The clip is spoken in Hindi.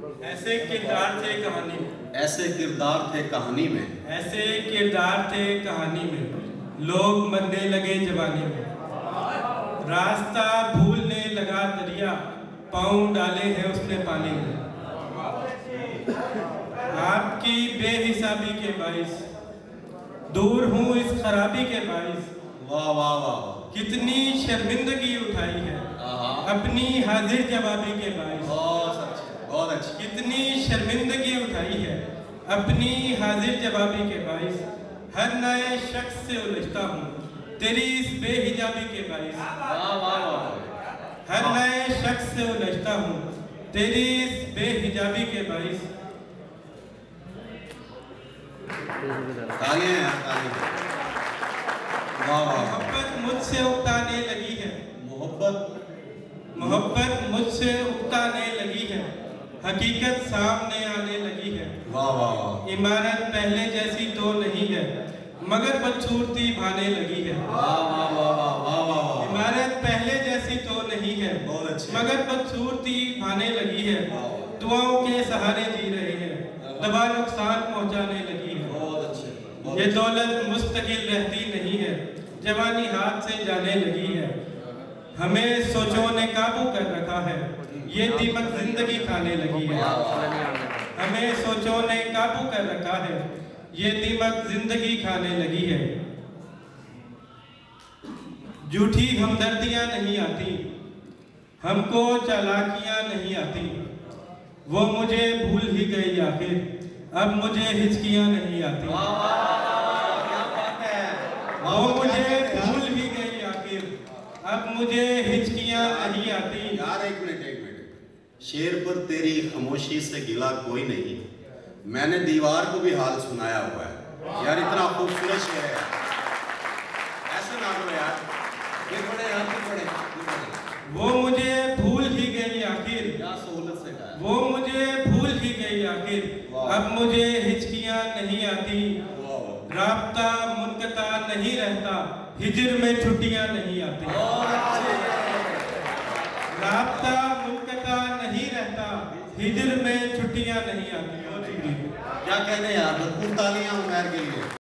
ऐसे किरदार थे कहानी में, ऐसे किरदार थे कहानी में, ऐसे किरदार थे कहानी में, लोग मरने लगे जवानी में, रास्ता भूलने लगा दरिया, पाँव डाले हैं उसने पानी में, आपकी बेहिसाबी के बाइस दूर हूँ इस खराबी के बाइस। वाह वाह वाह, कितनी शर्मिंदगी उठाई है अपनी हाजिर जवाबी के बाइस। बहुत अच्छी। कितनी शर्मिंदगी उठाई है अपनी हाजिर जवाबी के बाइस। हर नए शख्स से उलझता हूँ तेरी इस बेहिजाबी के बाइस। वाह वाह वाह, हर नए शख्स से उलझता हूँ तेरी इस बेहिजाबी के बाइस। तालियां यार, तालियां। वाह वाह, मोहब्बत मुझसे उकताने लगी है, मोहब्बत मुझसे उकताने लगी है, हकीकत सामने आने लगी है। वाह वाह वाह, इमारत पहले जैसी तो नहीं है मगर बदसूरती भाने लगी है। वाह वाह वाह वाह वाह वाह, इमारत पहले जैसी तो नहीं है बहुत अच्छी, मगर बदसूरती भाने लगी है। दुआओं के सहारे जी रहे हैं, दबा नुकसान पहुंचाने लगी है। बहुत अच्छे। ये दौलत मुस्तकिल रहती नहीं है, जवानी हाथ से जाने लगी है। हमें सोचों ने काबू कर रखा है, ये दीमक जिंदगी खाने लगी है। हमें सोचों ने काबू कर रखा है, ये दीमक जिंदगी खाने लगी है। झूठी हमदर्दियां नहीं आती, हमको चालाकियां नहीं आती, वो मुझे भूल ही गई आखिर, अब मुझे हिचकियां नहीं आती। वो मुझे भूल ही गई आखिर, अब मुझे हिचकियां नहीं आती। यार एक मिनट, शेर पर तेरी खामोशी से गिला कोई नहीं, मैंने दीवार को भी हाल सुनाया हुआ है। यार इतना खूबसूरत शेर है, ऐसे ना करो यार, ये पढ़े यार, ये पढ़े। वो मुझे भूल ही गई आखिर, क्या सहूलत से कहा है। वो मुझे भूल ही गई आखिर, अब मुझे हिचकियां नहीं आती। राब्ता मुनक़ता नहीं रहता, हिजर में छुट्टियां नहीं आती। राब्ता मुनक़ता नहीं रहता, हिजर में छुट्टियां नहीं आती। क्या कहते हैं यार, भरपूर तालियां उमैर के लिए।